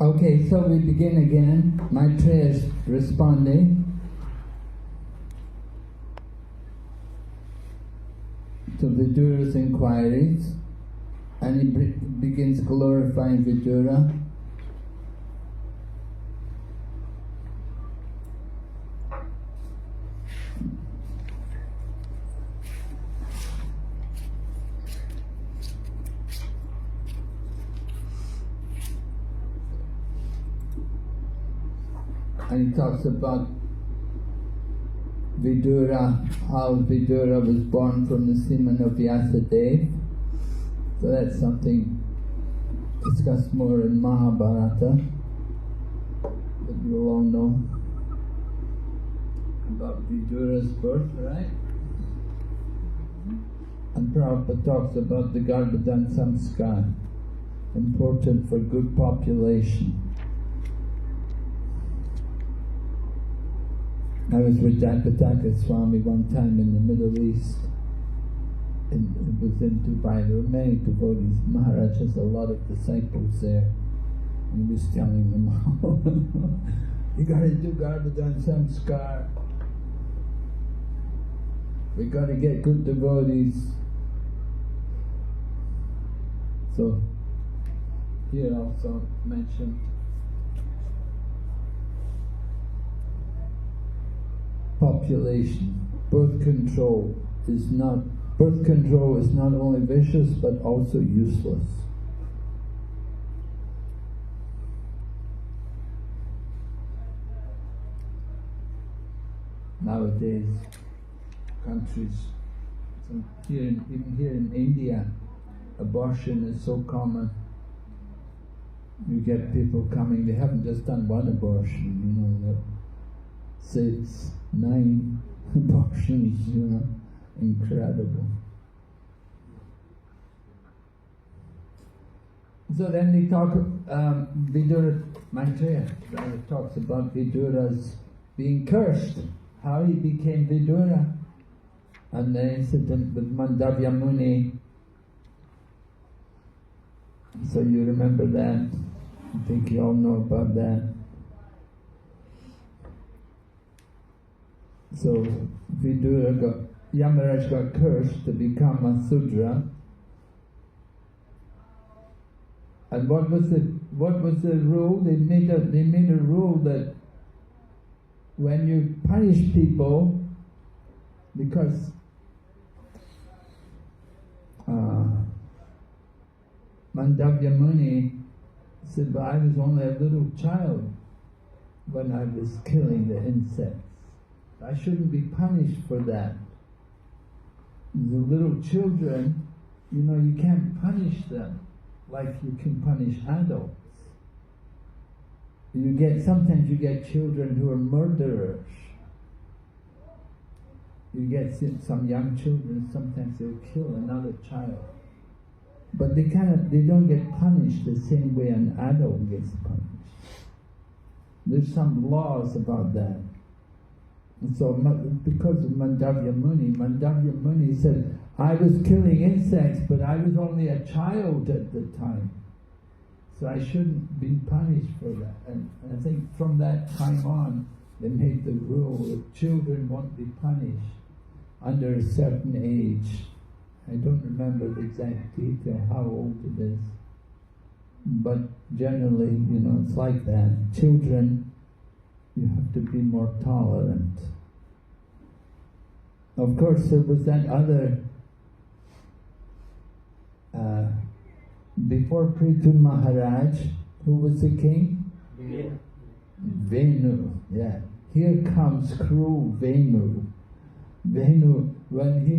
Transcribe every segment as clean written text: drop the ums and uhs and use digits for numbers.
Okay, so we begin again. Maitreya is responding to Vidura's inquiries, and he begins glorifying Vidura. And he talks about Vidura, how Vidura was born from the semen of Vyasadeva. So that's something discussed more in Mahabharata, that you all know about Vidura's birth, right? And Prabhupada talks about the Garbhadan Samskar, important for good population. I was with B.V.V. Swami one time in the Middle East, and it was in Dubai. There were many devotees. Maharaj has a lot of disciples there, and he was telling them, you got to do Garbhadan Samskar. We got to get good devotees. So here also mentioned population. Birth control is not only vicious but also useless. Nowadays, countries, even here in India, abortion is so common. You get people coming, they haven't just done one abortion, 6, 9 abortions, incredible. So then they talk, Vidura, Maitreya talks about Vidura's being cursed, how he became Vidura, and the incident with Mandavya Muni. So you remember that, I think you all know about that. So Vidura Yamaraj got cursed to become a Sudra. And what was the rule? They made a rule that when you punish people, because Mandavya Muni said, "Well, I was only a little child when I was killing the insects. I shouldn't be punished for that. The little children, you can't punish them like you can punish adults. Sometimes you get children who are murderers. You get some young children, sometimes they'll kill another child. But they don't get punished the same way an adult gets punished. There's some laws about that. And so because of Mandavya Muni said, I was killing insects, but I was only a child at the time. So I shouldn't be punished for that. And I think from that time on, they made the rule that children won't be punished under a certain age. I don't remember the exact detail, how old it is. But generally, it's like that. Children, you have to be more tolerant. Of course, there was that other, before Prithu Maharaj, who was the king? Venu, yeah. Here comes cruel Venu. Venu, when he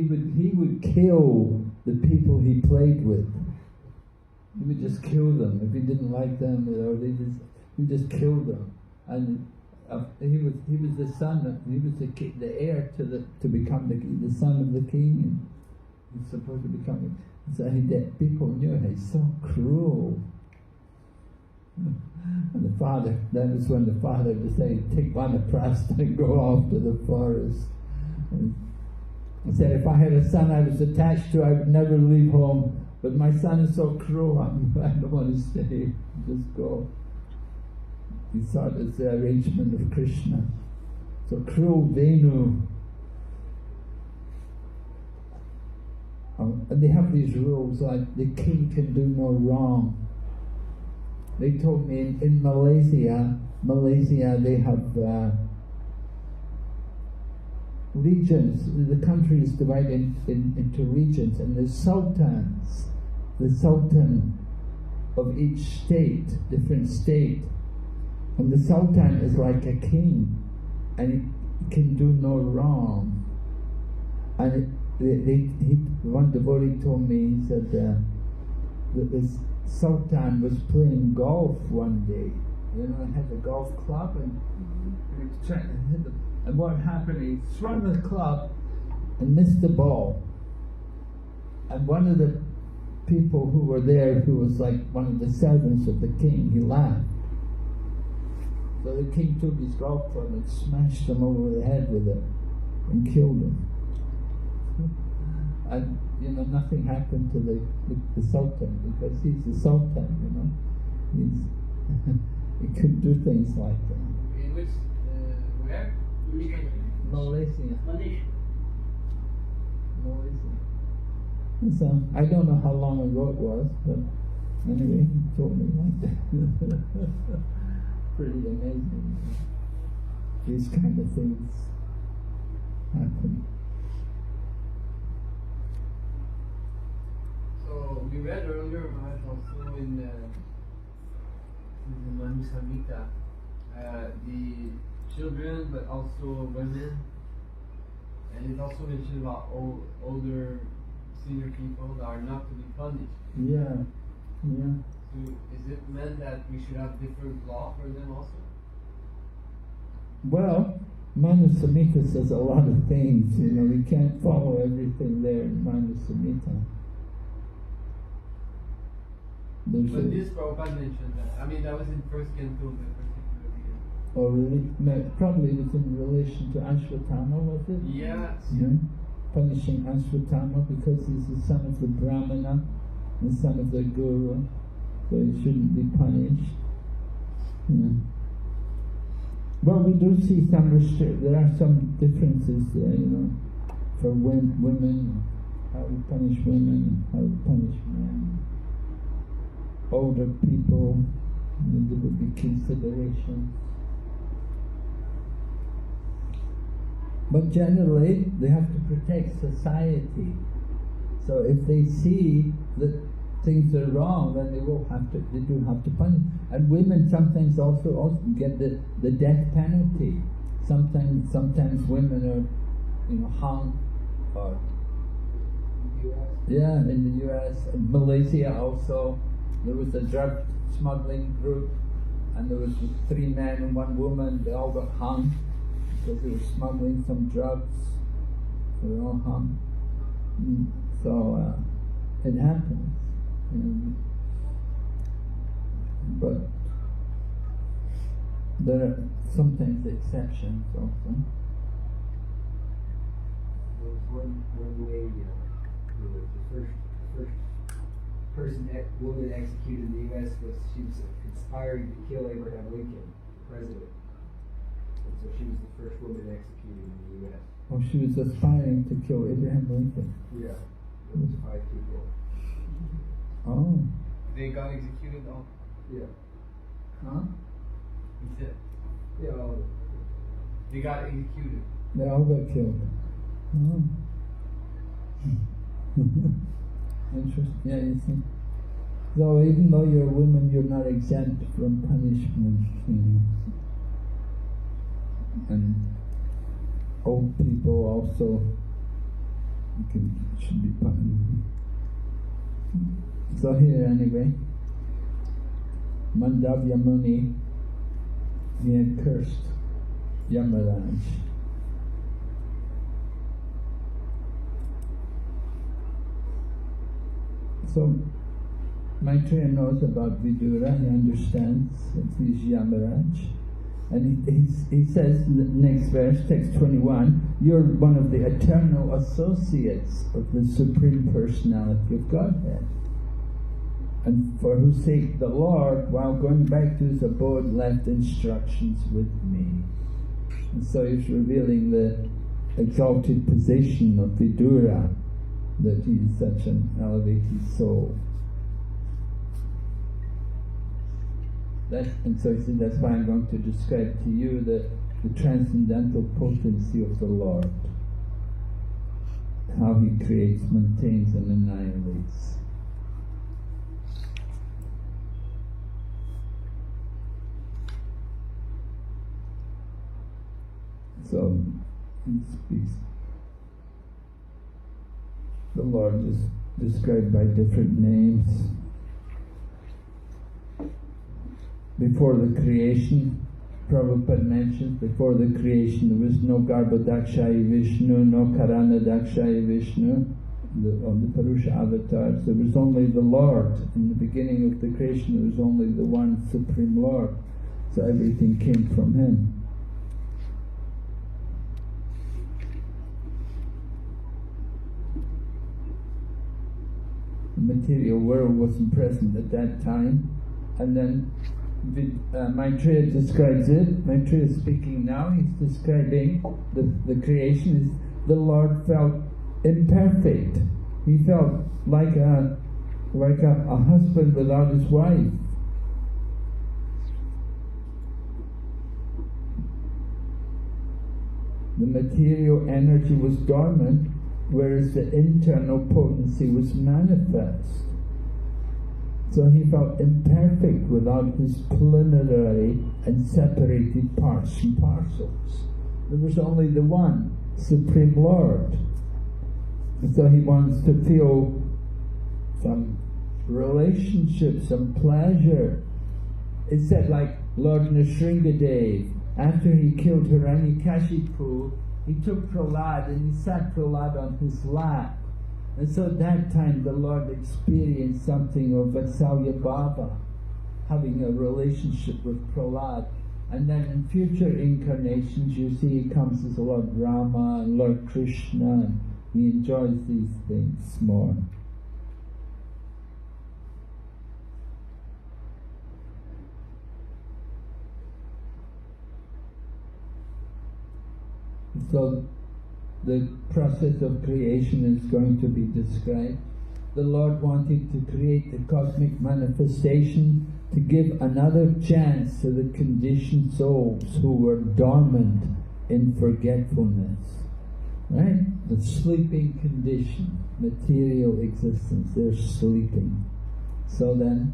would kill the people he played with. He would just kill them if he didn't like them, or he just killed them. And he was the son. He was the heir to become the son of the king. And he's supposed to become it. So people knew he's so cruel. And the father, that was when the father decided to take Vanaprastha and go off to the forest. And he said, if I had a son I was attached to, I would never leave home. But my son is so cruel, I don't want to stay, just go. He thought it's the arrangement of Krishna. So cruel Venu. And they have these rules like the king can do no wrong. They told me in Malaysia they have regions. The country is divided into regions, and the sultan of each state, different state, and the sultan is like a king, and he can do no wrong. And one devotee told me, he said that this sultan was playing golf one day. He had a golf club, and he was trying to hit them. And what happened, he swung the club and missed the ball. And one of the people who were there, who was like one of the servants of the king, he laughed. So the king took his golf club and smashed him over the head with it and killed him. And nothing happened to the sultan, because he's the sultan, he could do things like that. In which, where? Malaysia. So, I don't know how long ago it was, but anyway, he told me like that. Pretty amazing. These kind of things happen. So we read earlier, Maharaj, also in the Manu Samhita, the children, but also women, and it also mentioned about older senior people that are not to be punished. Yeah. So is it meant that we should have different law for them also? Well, Manu Samhita says a lot of things. We can't follow everything there in Manu Samhita. But this Prabhupada mentioned that. I mean, that was in first canto, particularly. Oh, really? No, probably it was in relation to Ashwatthama, was it? Yes. Yeah. Punishing Ashwatthama because he's the son of the Brahmana, the son of the Guru, so he shouldn't be punished. Yeah. Well, we do see some there are some differences there, for women, how we punish women, how we punish men. Older people, there would be consideration. But generally, they have to protect society. So if they see that things are wrong, then they do have to punish. And women sometimes also get the death penalty. Sometimes women are, hung, or in the U.S. and Malaysia also. There was a drug smuggling group, and there was 3 men and 1 woman. They all got hung because they were smuggling some drugs. They were all hung. So it happens. But there are sometimes exceptions also. There was one lady, who was the first woman executed in the U.S. She was conspiring to kill Abraham Lincoln, the president. And so she was the first woman executed in the U.S. Oh, she was aspiring to kill Abraham Lincoln. Yeah, there was 5 people. Oh. They got executed all? Yeah. Huh? He said. Yeah, all of them. They got executed. They all got killed. Oh. Interesting. Yeah, you see. So even though you're a woman, you're not exempt from punishment. And old people also should be punished. So here anyway, Mandavya Muni, he had cursed Yamaraj. So Maitreya knows about Vidura, he understands that he's Yamaraj. And he says in the next verse, text 21, you're one of the eternal associates of the Supreme Personality of Godhead. And for whose sake the Lord, while going back to his abode, left instructions with me. And so he's revealing the exalted position of Vidura, that he is such an elevated soul. And so he said, that's why I'm going to describe to you the transcendental potency of the Lord, how he creates, maintains and annihilates. So he speaks. The Lord is described by different names. Before the creation, Prabhupada mentions, before the creation there was no Garbhodakshaya Vishnu, no Karanadakshaya Vishnu, on the Purusha avatars. There was only the Lord. In the beginning of the creation there was only the one Supreme Lord. So everything came from him. The material world wasn't present at that time. And then Maitreya describes it. Maitreya is speaking now. He's describing the creation. The Lord felt imperfect. He felt like a husband without his wife. The material energy was dormant, whereas the internal potency was manifest. So he felt imperfect without his plenary and separated parts and parcels. There was only the one Supreme Lord. And so he wants to feel some relationship, some pleasure. It said like Lord Nrsingadev, after he killed Hiranyakashipu, he took Prahlad and he sat Prahlad on his lap. And so at that time the Lord experienced something of Vatsalya Bhava, having a relationship with Prahlad. And then in future incarnations you see he comes as Lord Rama and Lord Krishna, and he enjoys these things more. So the process of creation is going to be described. The Lord wanted to create the cosmic manifestation to give another chance to the conditioned souls who were dormant in forgetfulness. Right? The sleeping condition, material existence, they're sleeping. So then,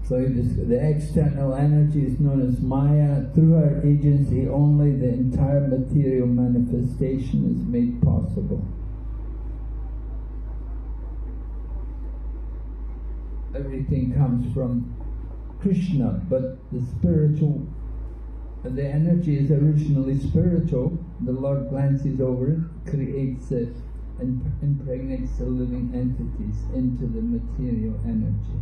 so the external energy is known as Maya. Through her agency only the entire material manifestation is made possible. Everything comes from Krishna, but the energy is originally spiritual. The Lord glances over it, creates it, and impregnates the living entities into the material energy.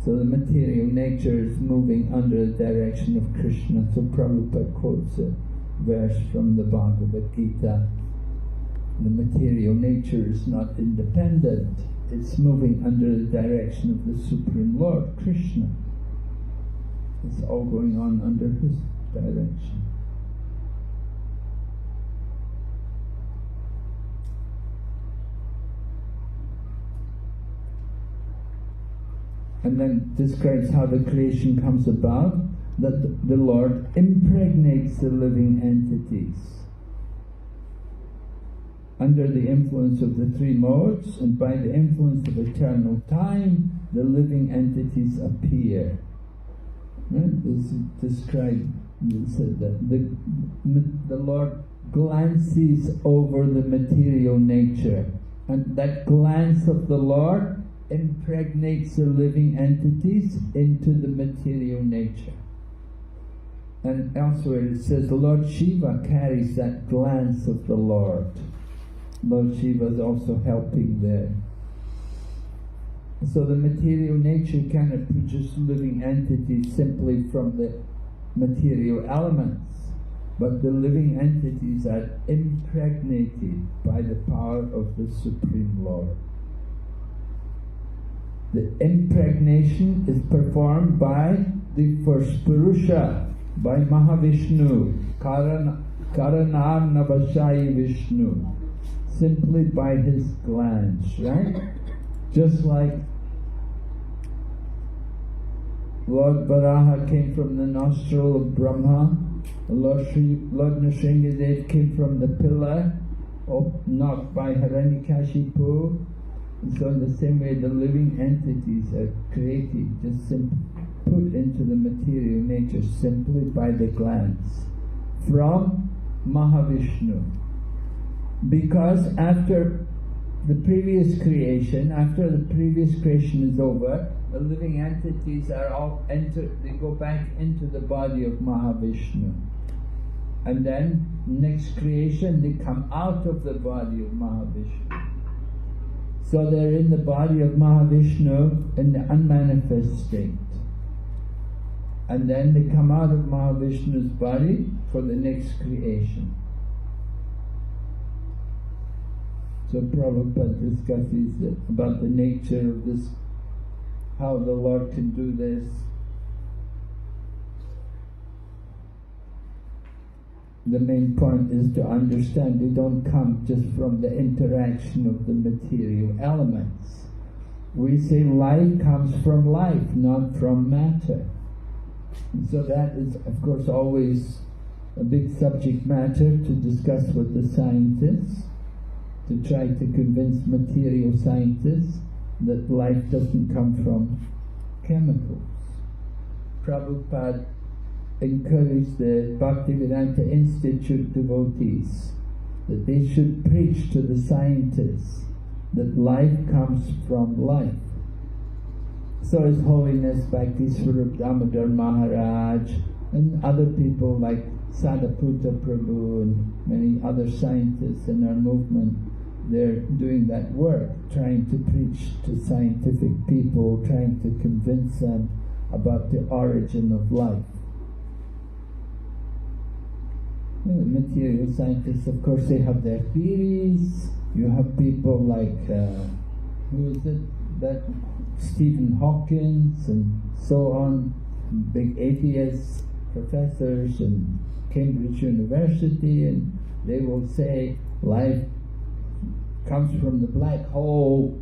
So the material nature is moving under the direction of Krishna. So Prabhupada quotes a verse from the Bhagavad Gita. The material nature is not independent. It's moving under the direction of the Supreme Lord, Krishna. It's all going on under his direction. and then describes how the creation comes about, that the Lord impregnates the living entities under the influence of the three modes, and by the influence of eternal time, the living entities appear. Right? This is described, that the Lord glances over the material nature, and that glance of the Lord impregnates the living entities into the material nature. And elsewhere it says Lord Shiva carries that glance of the Lord. Lord Shiva is also helping there. So the material nature cannot produce living entities simply from the material elements, but the living entities are impregnated by the power of the Supreme Lord. The impregnation is performed by the first Purusha, by Mahavishnu, Karanarnavashayi Vishnu, simply by his glance, right? Just like Lord Varaha came from the nostril of Brahma, Lord Nrsimhadev came from the pillar knocked by Hiranyakashipu, and so in the same way the living entities are created, just put into the material nature simply by the glance from Mahavishnu. Because after the previous creation is over, the living entities are all they go back into the body of Mahavishnu. And then next creation they come out of the body of Mahavishnu. So they're in the body of Mahavishnu in the unmanifest state. And then they come out of Mahavishnu's body for the next creation. So Prabhupada discusses about the nature of this, how the Lord can do this. The main point is to understand they don't come just from the interaction of the material elements. We say life comes from life, not from matter. And so that is, of course, always a big subject matter to discuss with the scientists, to try to convince material scientists that life doesn't come from chemicals. Prabhupada encouraged the Bhaktivedanta Institute devotees that they should preach to the scientists that life comes from life. So His Holiness Bhakti Swarup Damodar Maharaj and other people like Sadaputta Prabhu and many other scientists in our movement, they're doing that work, trying to preach to scientific people, trying to convince them about the origin of life. The material scientists, of course, they have their theories. You have people like, who is it, that Stephen Hawkins and so on, big atheists, professors in Cambridge University, and they will say life comes from the black hole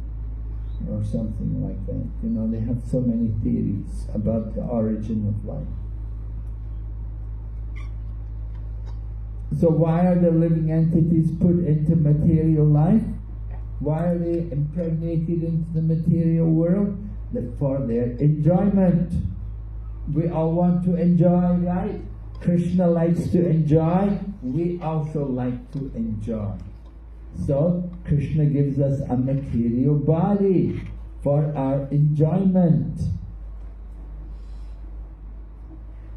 or something like that. You know, they have so many theories about the origin of life. So why are the living entities put into material life? Why are they impregnated into the material world? That for their enjoyment. We all want to enjoy, right? Krishna likes to enjoy. We also like to enjoy. So Krishna gives us a material body for our enjoyment.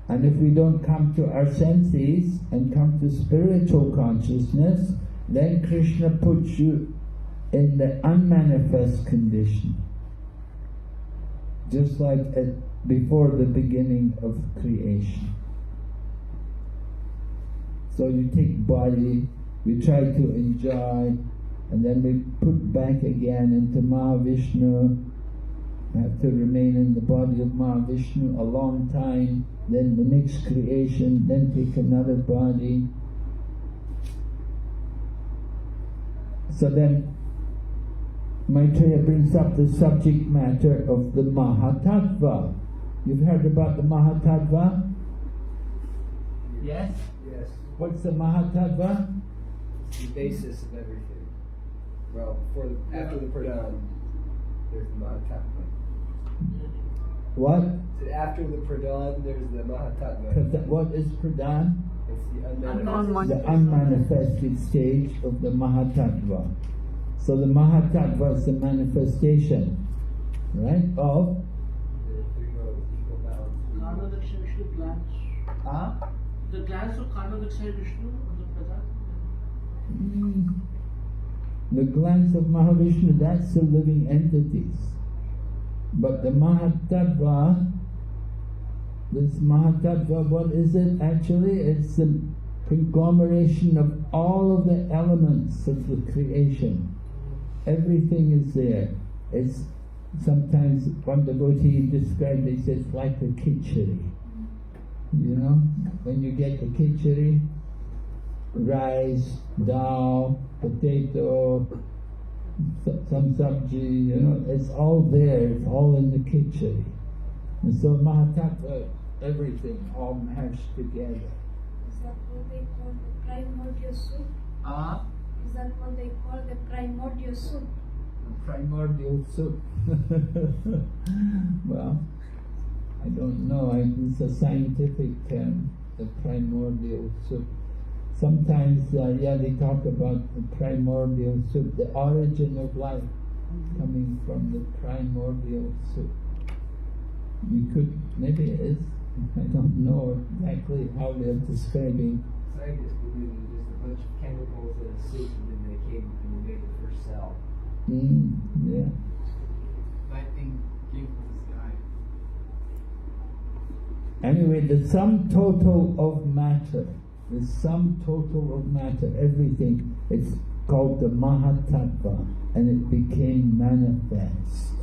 And if we don't come to our senses and come to spiritual consciousness, then Krishna puts you in the unmanifest condition. Just like before the beginning of creation. So you take body, we try to enjoy, and then we put back again into Mahavishnu, have to remain in the body of Mahavishnu a long time, then the next creation, then take another body. So then Maitreya brings up the subject matter of the Mahatattva. You've heard about the Mahatattva? Yes? Yes. What's the Mahatattva? It's the basis of everything. Well, after the Pradhan, there's the Mahatattva. What? So after the Pradhan, there's the Mahatattva. What is Pradhan? It's the The unmanifested stage of the Mahatattva. So the Mahatattva is the manifestation, right, of the three modes, equal balance. The glands of Karnadaksha Vishnu or the Pradhan? The glands of Mahavishnu, that's the living entities. But the Mahatattva, this Mahatattva, what is it actually? It's the conglomeration of all of the elements of the creation. Everything is there. It's sometimes one devotee described it, he says, like a khichdi. You know, when you get the khichdi, rice, dal, potato, some sabji, you know, it's all there, it's all in the khichdi. And so Mahatattva, everything, all mashed together. Is that what they call the primordial soup? Is that what they call the primordial soup? Primordial soup. Well, I don't know. It's a scientific term, the primordial soup. Sometimes, they talk about the primordial soup, the origin of life coming from the primordial soup. You could, maybe it is, I don't know exactly how they're describing. Scientists believe it was just a bunch of chemicals in a soup and then they made the first cell. Yeah. That thing came from the sky. Anyway, the sum total of matter, everything, it's called the Mahatattva, and it became manifest.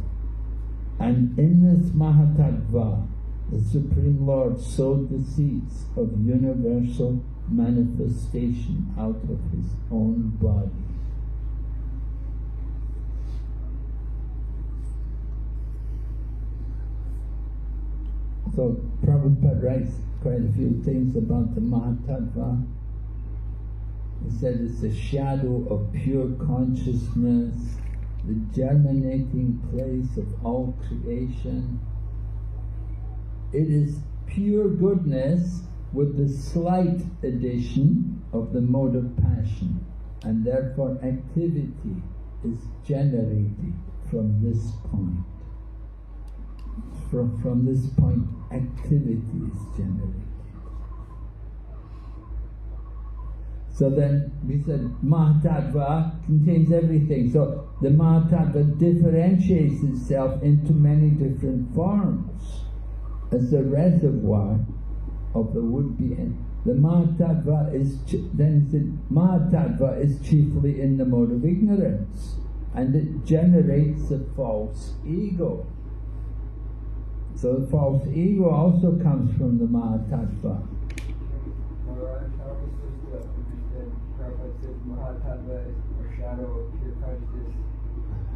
And in this Mahatattva, the Supreme Lord sowed the seeds of universal manifestation out of His own body. So Prabhupada writes quite a few things about the Mahatattva. He said it's the shadow of pure consciousness, the germinating place of all creation. It is pure goodness with the slight addition of the mode of passion, and therefore activity is generated from this point. From this point, activity is generated. So then we said Mahatattva contains everything. So the Mahatattva differentiates itself into many different forms as the reservoir of the would-be end. The Mahatattva is Mahatattva is chiefly in the mode of ignorance, and it generates a false ego. So the false ego also comes from the Mahatattva. How are we supposed to understand? Prabhupada says Mahatattva is our shadow of pure consciousness.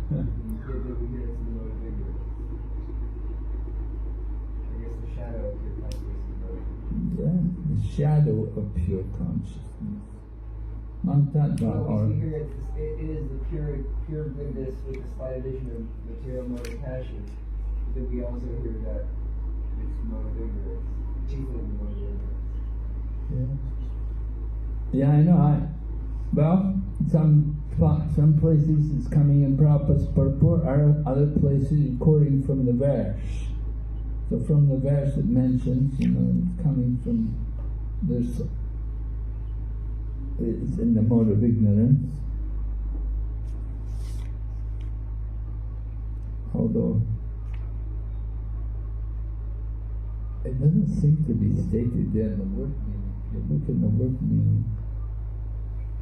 We hear it's in the mode of ignorance. I guess the shadow of pure consciousness is the mode of ignorance. Yeah, the shadow of pure consciousness. Mahatattva, or we hear it is the pure goodness with the slight addition of material mode of passion. Then we also hear that it's mode of ignorance, chiefly the mode of ignorance. Yeah, I know. Well, some places it's coming in Prabhupada's purport, other places quoting from the verse. So from the verse it mentions, it's coming from this. It's in the mode of ignorance. Although it doesn't seem to be stated there in the word meaning. If you look in the word meaning,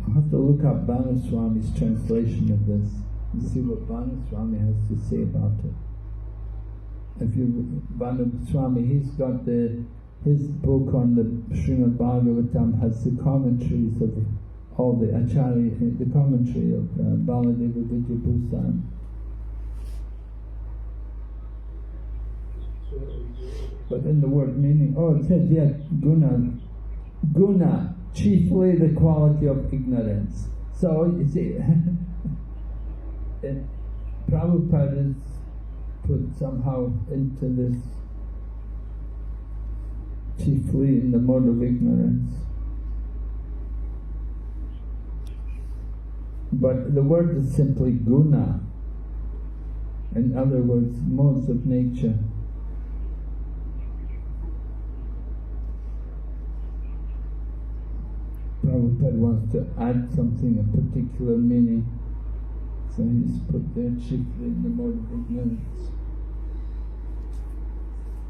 I'll have to look up Swami's translation of this and see what Swami has to say about it. If you Swami, he's got his book on the Srimad Bhagavatam has the commentaries of all the Acharya, the commentary of Baladeva Vidyabhusan, But in the word meaning, it says, yes, guna. Guna, chiefly the quality of ignorance. So, you see, Prabhupada is put somehow into this, chiefly in the mode of ignorance. But the word is simply guna. In other words, modes of nature. Prabhupada wants to add something, a particular meaning. So he's put there chiefly in the mode of ignorance.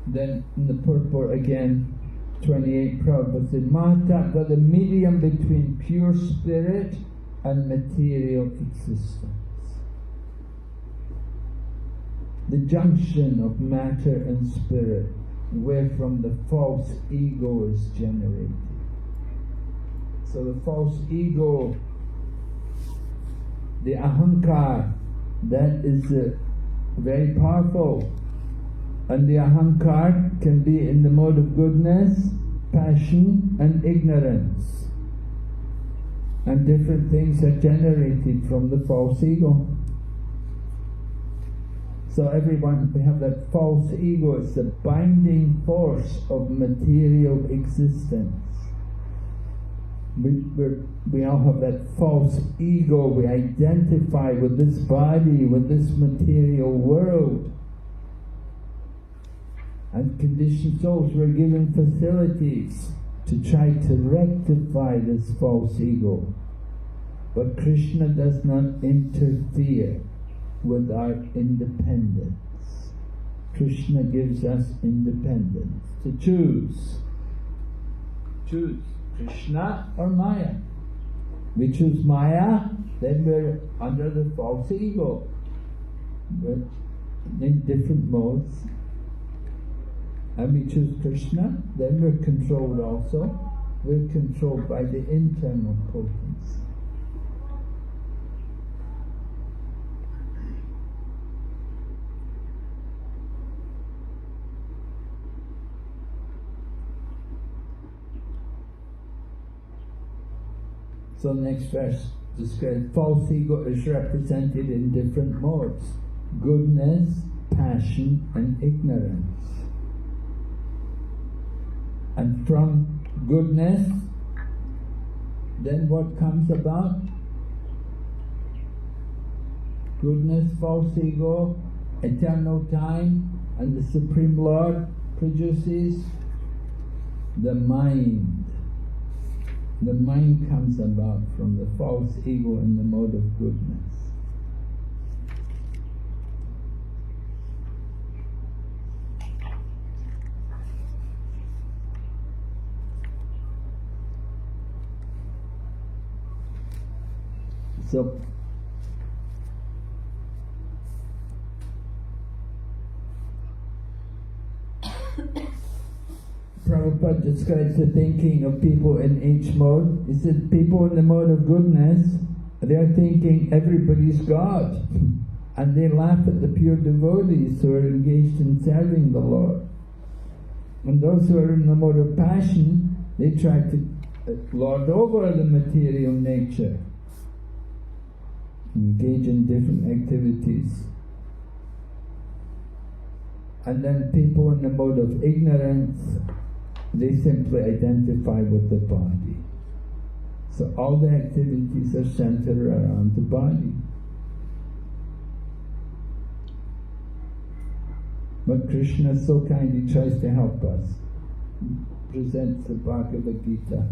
Then in the purport again, 28, Prabhupada said, Mahatattva, the medium between pure spirit and material existence. The junction of matter and spirit, wherefrom the false ego is generated. So the false ego, the ahankar, that is very powerful. And the ahankar can be in the mode of goodness, passion and ignorance. And different things are generated from the false ego. So everyone, we have that false ego, it's the binding force of material existence. We all have that false ego, we identify with this body, with this material world. And conditioned souls were given facilities to try to rectify this false ego. But Krishna does not interfere with our independence. Krishna gives us independence to choose. Choose Krishna or Maya. We choose Maya, then we're under the false ego. We're in different modes. And we choose Krishna, then we're controlled also. We're controlled by the internal potency. So next verse describes false ego is represented in different modes: goodness, passion and ignorance. And from goodness, then what comes about? Goodness, false ego, eternal time, and the Supreme Lord produces the mind. The mind comes about from the false ego in the mode of goodness. So, Prabhupada describes the thinking of people in each mode. He said people in the mode of goodness, they are thinking everybody's God. And they laugh at the pure devotees who are engaged in serving the Lord. And those who are in the mode of passion, they try to lord over the material nature. Engage in different activities. And then people in the mode of ignorance, they simply identify with the body. So all the activities are centered around the body. But Krishna so kindly tries to help us. He presents the Bhagavad Gita.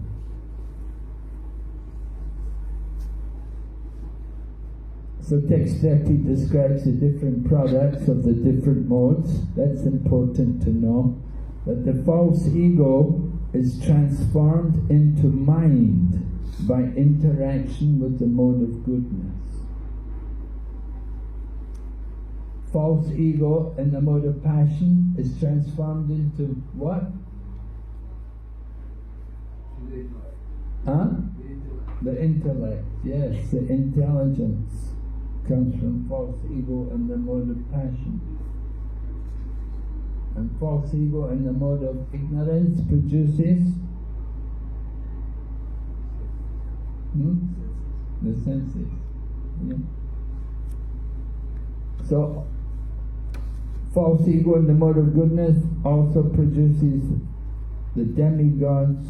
So text 30 describes the different products of the different modes. That's important to know. That the false ego is transformed into mind by interaction with the mode of goodness. False ego in the mode of passion is transformed into what? The intellect, yes, the intelligence comes from false ego and the mode of passion. And false ego in the mode of ignorance produces the senses. Yeah. So, false ego in the mode of goodness also produces the demigods.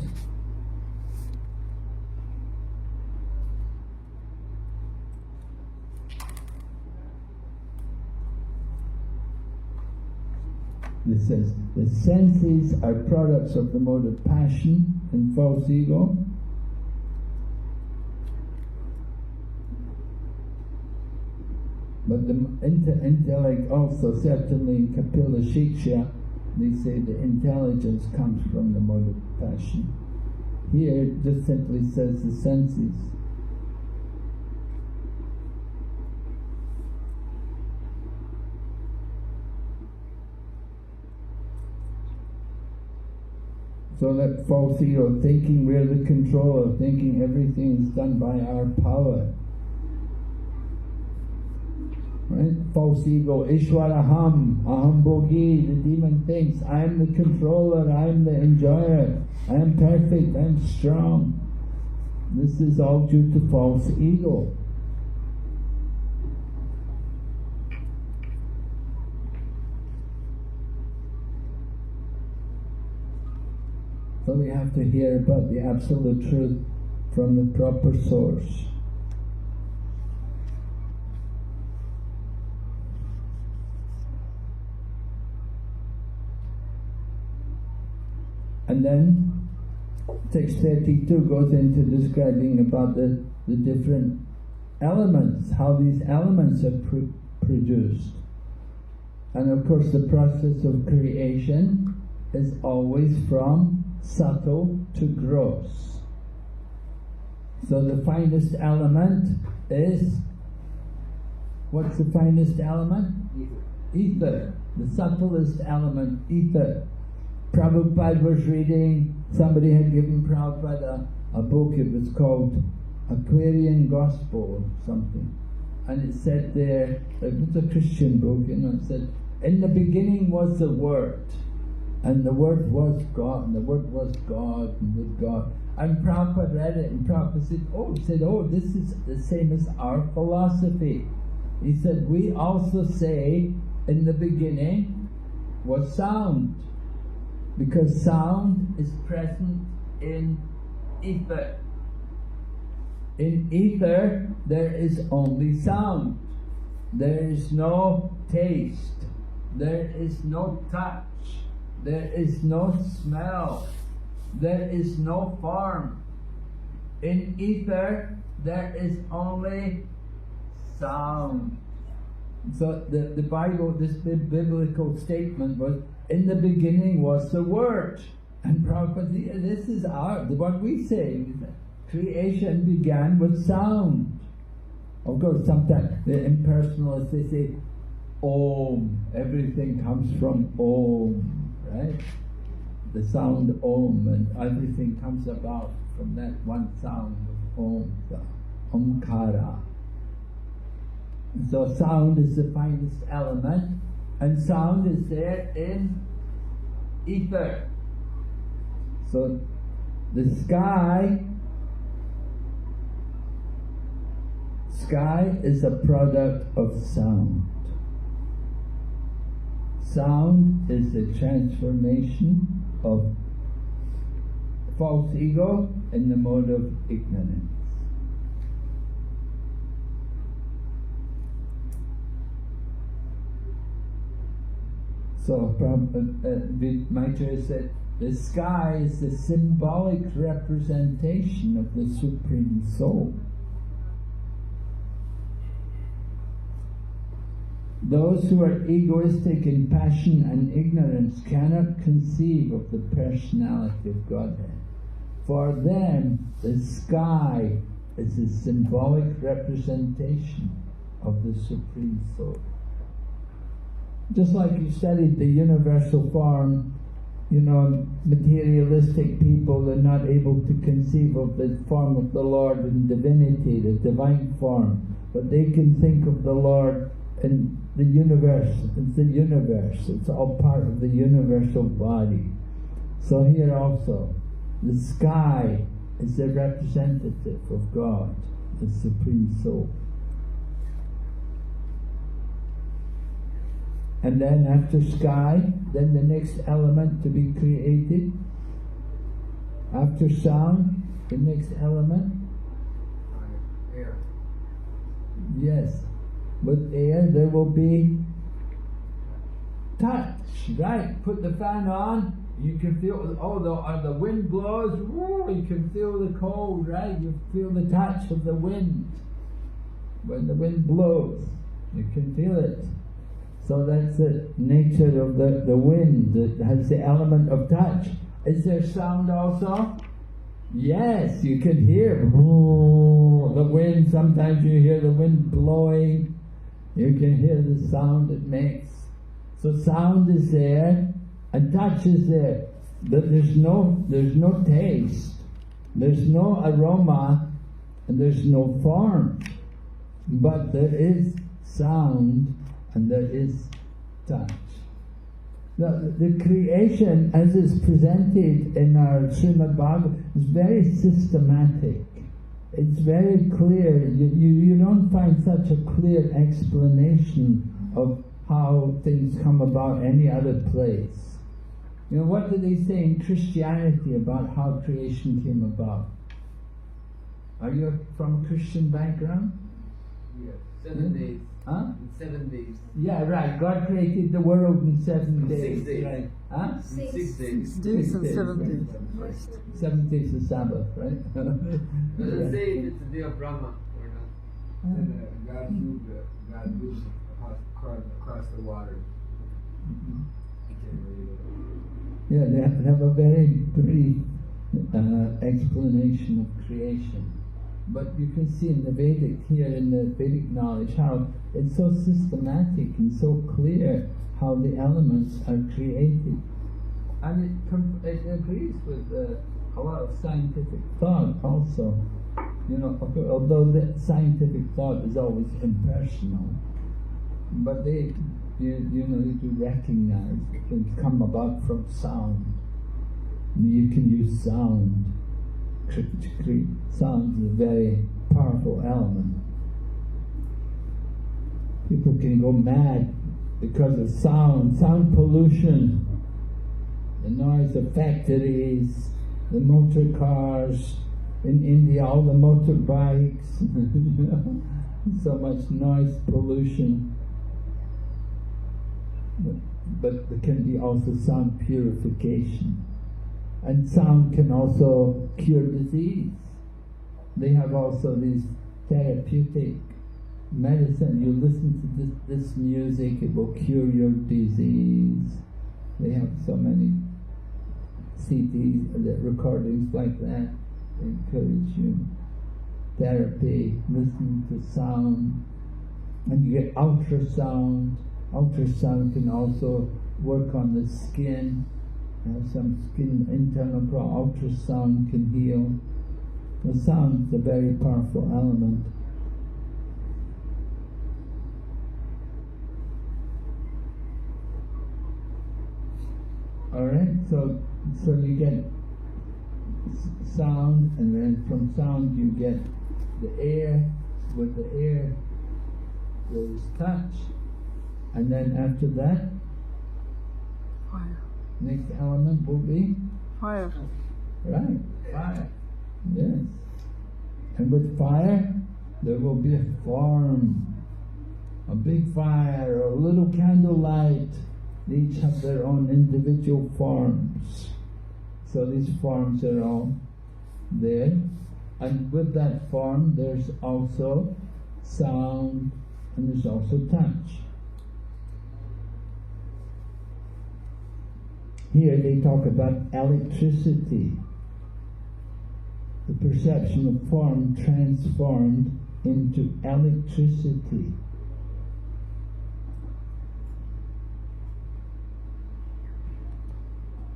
This says, the senses are products of the mode of passion and false ego. But the intellect also, certainly in Kapila Shiksha, they say the intelligence comes from the mode of passion. Here it just simply says the senses. So that false ego, thinking we're the controller, thinking everything is done by our power. Right? False ego, Ishwaraham, Aham Bhogi, the demon thinks, I am the controller, I am the enjoyer, I am perfect, I am strong. This is all due to false ego. So we have to hear about the absolute truth from the proper source. And then text 32 goes into describing about the different elements, how these elements are produced. And of course the process of creation is always from subtle to gross. So the finest element is, what's the finest element? Ether. The subtlest element, ether. Prabhupada was reading, somebody had given Prabhupada a book, it was called Aquarian Gospel or something. And it said there, it was a Christian book, it said, in the beginning was the Word, and the Word was God, and the Word was God, and with God. And Prabhupada read it, and Prabhupada said, oh, this is the same as our philosophy. He said, we also say, in the beginning was sound, because sound is present in ether. In ether, there is only sound. There is no taste. There is no touch. There is no smell. There is no form. In ether, there is only sound. So the Bible, this biblical statement was, in the beginning was the Word. And Prabhupada, this is what we say. Creation began with sound. Of course, sometimes the impersonalists, they say, Om, everything comes from Om, right? The sound Om, and everything comes about from that one sound of Om, the Omkara. So sound is the finest element, and sound is there in ether. So the sky is a product of sound. Sound is the transformation of false ego in the mode of ignorance. So Maitreya said, the sky is the symbolic representation of the Supreme Soul. Those who are egoistic in passion and ignorance cannot conceive of the personality of Godhead. For them, the sky is a symbolic representation of the Supreme Soul. Just like you studied the universal form, materialistic people, they're not able to conceive of the form of the Lord in divinity, the divine form, but they can think of the Lord in the universe. It's the universe. It's all part of the universal body. So here also, the sky is the representative of God, the Supreme Soul. And then after sky, then the next element to be created. After sound, the next element. Air. Yes. With air there will be touch, right? Put the fan on, you can feel, the wind blows, woo, you can feel the cold, right? You feel the touch of the wind. When the wind blows, you can feel it. So that's the nature of the wind, that has the element of touch. Is there sound also? Yes, you can hear the wind. Sometimes you hear the wind blowing. You can hear the sound it makes. So sound is there and touch is there. But there's no taste, there's no aroma, and there's no form. But there is sound and there is touch. The creation, as is presented in our Srimad Bhagavatam, is very systematic. It's very clear. You don't find such a clear explanation of how things come about any other place. You know, what do they say in Christianity about how creation came about? Are you from a Christian background? Yes. 7 days. Huh? In 7 days. Yeah, right. God created the world in 7 days. 6 days. Right. Huh? 6 days. 6 days and 7 days. 7 days is Sabbath, right? Doesn't say if it's the day of Brahma or not. God moved across the water. Yeah, they have a very brief explanation of creation. But you can see in the Vedic, here in the Vedic knowledge, how it's so systematic and so clear how the elements are created. And it agrees with a lot of scientific thought also. You know, although the scientific thought is always impersonal, but they, you do recognize things come about from sound. You can use sound. Sound is a very powerful element. People can go mad because of sound pollution, the noise of factories, the motor cars, in India all the motorbikes, so much noise pollution. But there can be also sound purification. And sound can also cure disease. They have also these therapeutic medicine. You listen to this music, it will cure your disease. They have so many CDs, recordings like that. They encourage you. Therapy, listening to sound. And you get ultrasound. Ultrasound can also work on the skin. Some skin internal problem. Ultrasound can heal. The sound is a very powerful element. Alright, so you get sound, and then from sound you get the air. With the air there is touch, and then after that, Fire. next element will be Fire. right, fire. Yes. And with fire there will be a form, a big fire or a little candlelight. They each have their own individual forms. So these forms are all there. And with that form there's also sound and there's also touch. Here they talk about electricity, the perception of form transformed into electricity.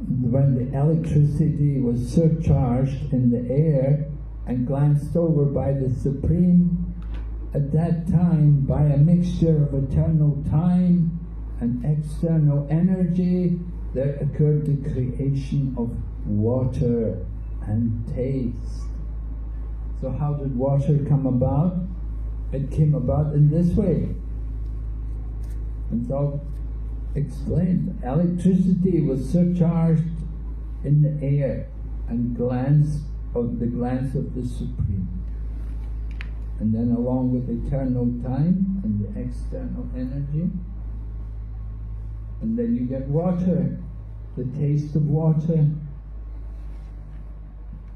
When the electricity was surcharged in the air and glanced over by the Supreme, at that time, by a mixture of eternal time and external energy, there occurred the creation of water and taste. So how did water come about? It came about in this way. It's all explained. Electricity was surcharged in the air and the glance of the Supreme. And then along with eternal time and the external energy, and then you get water, the taste of water,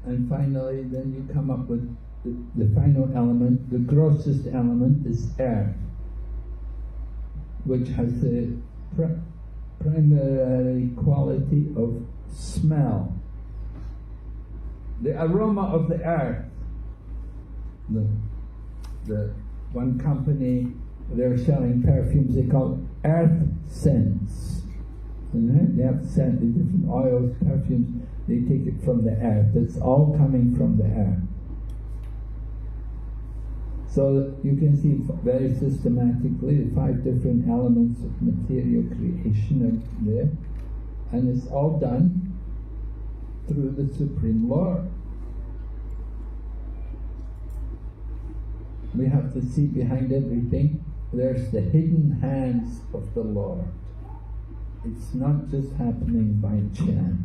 and finally then you come up with the final element. The grossest element is earth, which has the primary quality of smell. The aroma of the earth. The one company, they're selling perfumes, they call it earth scents. They have scent, the different oils, perfumes, they take it from the earth. It's all coming from the earth. So you can see very systematically the 5 different elements of material creation are there, and it's all done through the Supreme Lord. We have to see behind everything, there's the hidden hands of the Lord. It's not just happening by chance.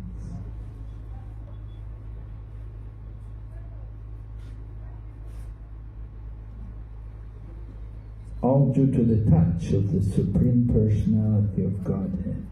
All due to the touch of the Supreme Personality of Godhead.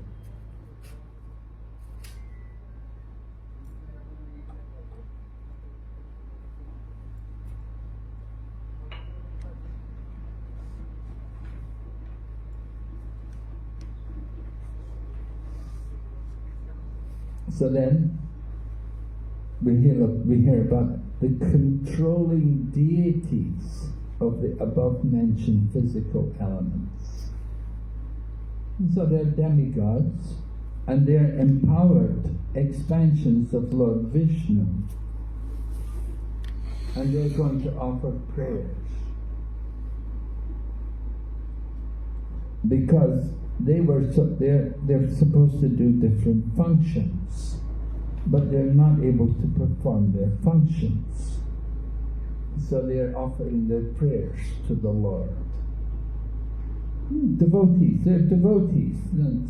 So then we hear about the controlling deities of the above mentioned physical elements. And so they're demigods, and they're empowered expansions of Lord Vishnu, and they're going to offer prayers because they're supposed to do different functions, but they're not able to perform their functions. So they're offering their prayers to the Lord. Devotees, they're devotees.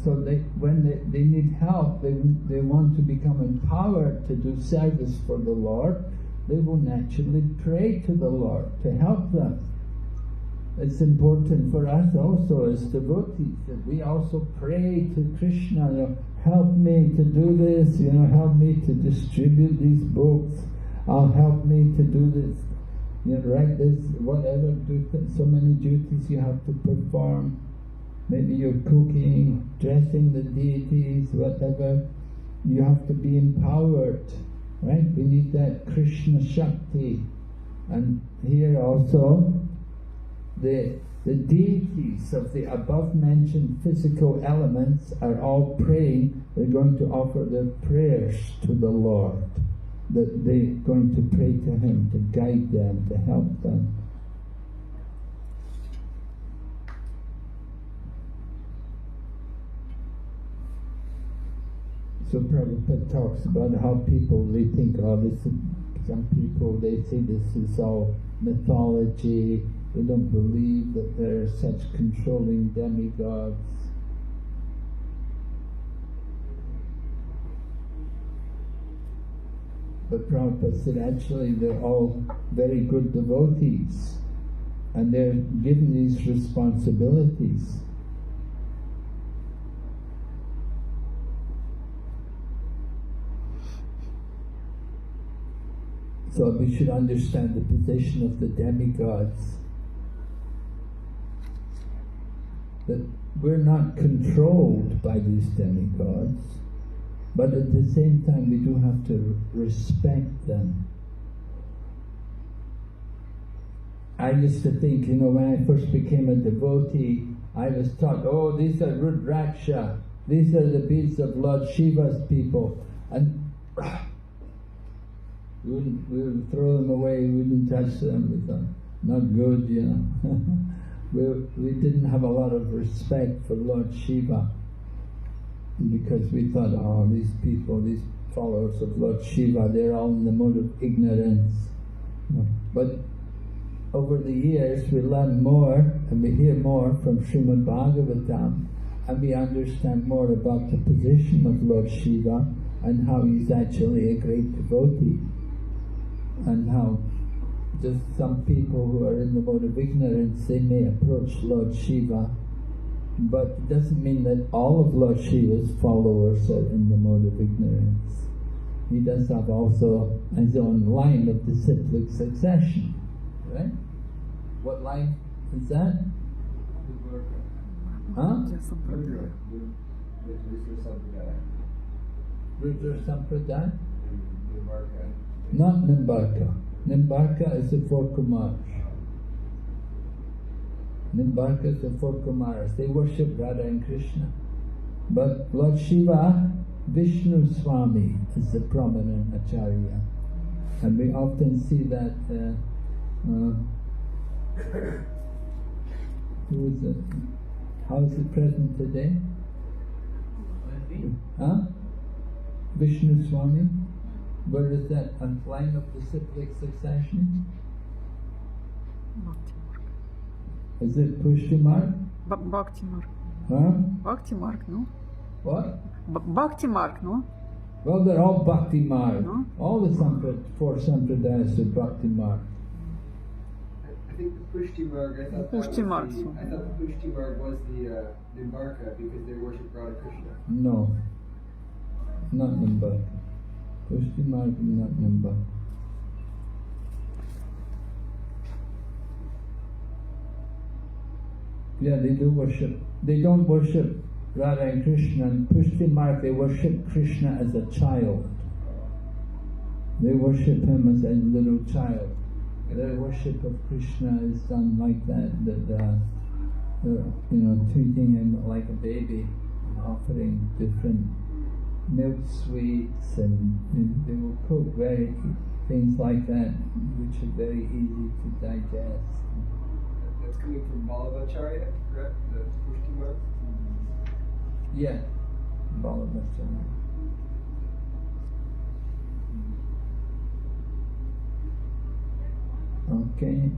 So when they need help, they want to become empowered to do service for the Lord, they will naturally pray to the Lord to help them. It's important for us also as devotees that we also pray to Krishna, help me to do this, help me to distribute these books, help me to do this, write this, whatever, so many duties you have to perform. Maybe you're cooking, dressing the deities, whatever. You have to be empowered, right? We need that Krishna Shakti. And here also, the deities of the above mentioned physical elements are all praying. They're going to offer their prayers to the Lord, that they're going to pray to Him to guide them, to help them. So Prabhupada talks about how people, they think, some people, they say this is all mythology. They don't believe that there are such controlling demigods. But Prabhupada said actually they're all very good devotees, and they're given these responsibilities. So we should understand the position of the demigods, that we're not controlled by these demigods, but at the same time we do have to respect them. I used to think, when I first became a devotee, I was taught, these are Rudraksha, these are the beasts of Lord Shiva's people, and we would throw them away, we wouldn't touch them with them. not good, you know. we didn't have a lot of respect for Lord Shiva because we thought, oh, these people, these followers of Lord Shiva, they're all in the mode of ignorance. But over the years we learn more and we hear more from Srimad Bhagavatam, and we understand more about the position of Lord Shiva and how he's actually a great devotee, and how just some people who are in the mode of ignorance, they may approach Lord Shiva, but it doesn't mean that all of Lord Shiva's followers are in the mode of ignorance. He does have also his own line of disciplic succession, right? What line is that? Huh? Rudra Sampradaya? Not Nimbarka. Nimbarka is the four Kumars. Nimbarka is the four Kumars. They worship Radha and Krishna. But Lord Shiva, Vishnu Swami is the prominent Acharya. And we often see that, who is it? How is it present today? Huh? Vishnu Swami? Where is that on line of disciplic succession? Bhakti Mark. Is it Pushti Mark? Bhakti Mark. Huh? Bhakti Mark, no? What? Bhakti Mark, no? Well, they're all Bhakti Mark. No? All the four Sampradayas are Bhakti Mark. I think the Pushti Marg, I thought Pushti Marg. I thought the Pushti Marg was the Nimbarka because they worship Radha Krishna. No, not Nimbarka. Pushti Mark is not Nimbarka. Yeah, they do worship. They don't worship Radha and Krishna. And Pushti Mark, they worship Krishna as a child. They worship him as a little child. Their worship of Krishna is done like that, treating him like a baby, offering different milk sweets, and they will cook things like that, which are very easy to digest. That's coming from Balabacharya, correct? The Pushti Marg? Yeah, Balabacharya. Okay.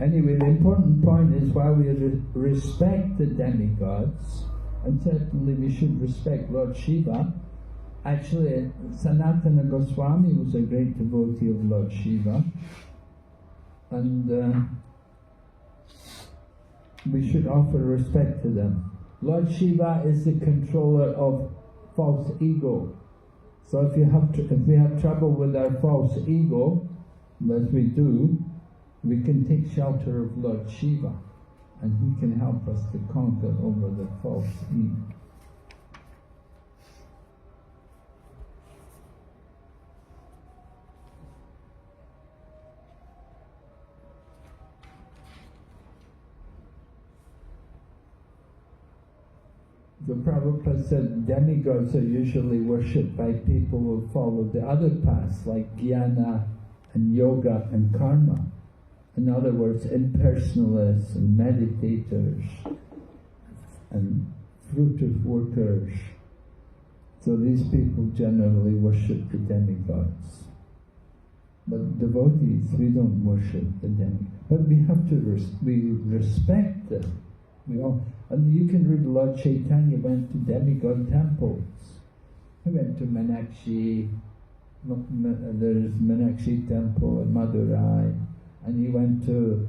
Anyway, the important point is while we respect the demigods, and certainly we should respect Lord Shiva. Actually, Sanatana Goswami was a great devotee of Lord Shiva, and we should offer respect to them. Lord Shiva is the controller of false ego. So if we have trouble with our false ego, as we do, we can take shelter of Lord Shiva, and he can help us to conquer over the false ego. The Prabhupada said demigods are usually worshipped by people who follow the other paths like jnana and yoga and karma. In other words, impersonalists and meditators and fruitive workers. So these people generally worship the demigods. But devotees, we don't worship the demigods. But we have to we respect them. And you can read Lord Chaitanya went to demigod temples. He went to Meenakshi, there's Meenakshi temple in Madurai, and he went to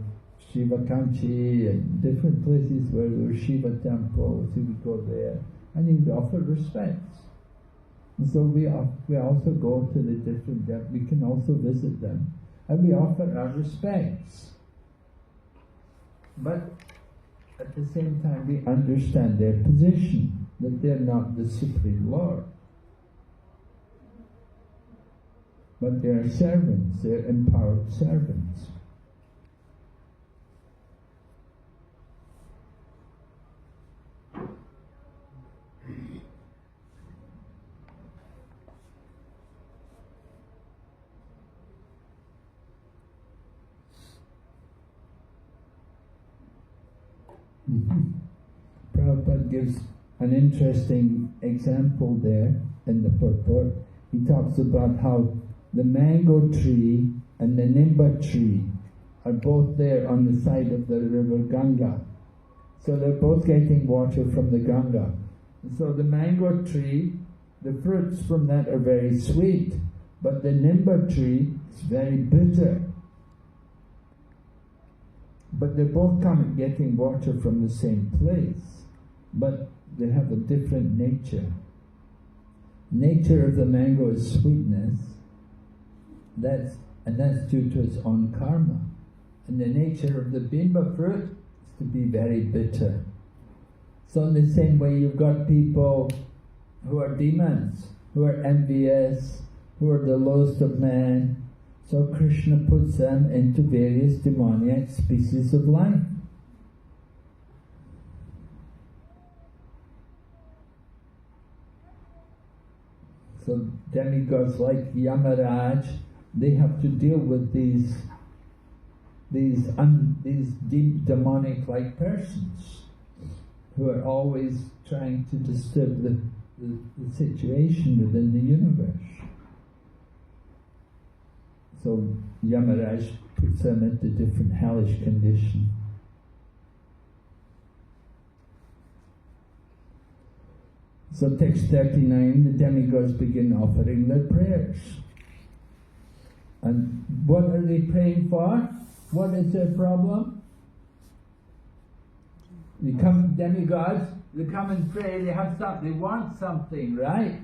Shivakanchi and different places where there were Shiva temples. He would go there and he would offer respects. And so we also go to the different temples. We can also visit them and we offer our respects. But at the same time, we understand their position, that they're not the Supreme Lord. But they're servants, they're empowered servants. Prabhupada gives an interesting example there in the purport. He talks about how the mango tree and the nimba tree are both there on the side of the river Ganga. So they're both getting water from the Ganga. And so the mango tree, the fruits from that are very sweet, but the nimba tree is very bitter. But they're both getting water from the same place, but they have a different nature. Nature of the mango is sweetness, that's due to its own karma. And the nature of the bimba fruit is to be very bitter. So in the same way you've got people who are demons, who are envious, who are the lowest of men. So Krishna puts them into various demoniac species of life. So demigods like Yamaraj, they have to deal with these demonic-like persons who are always trying to disturb the situation within the universe. So Yamaraj puts them into different hellish conditions. So text 39, the demigods begin offering their prayers. And what are they praying for? What is their problem? Demigods, they come and pray, they have something, they want something, right?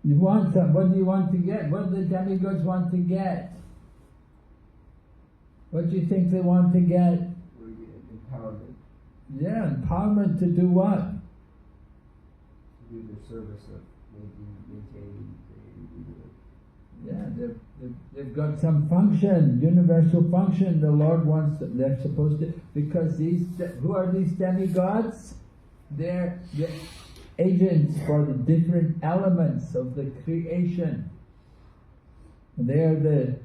You want something, what do you want to get? What do the demigods want to get? What do you think they want to get? Empowerment. Yeah, empowerment to do what? To do the service of maintaining. Yeah, they've got some function, universal function. The Lord wants them. They're supposed to, because who are these demigods? They're the agents for the different elements of the creation. They're the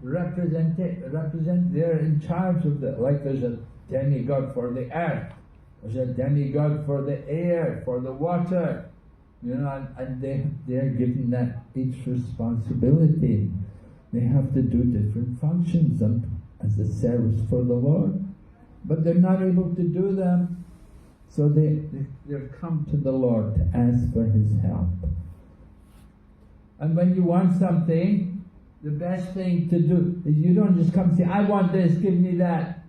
represent. They're in charge of like there's a demigod for the earth, there's a demigod for the air, for the water. And they're given that each responsibility. They have to do different functions as a service for the Lord, but they're not able to do them. So they've come to the Lord to ask for His help. And when you want something, the best thing to do is you don't just come and say, I want this, give me that.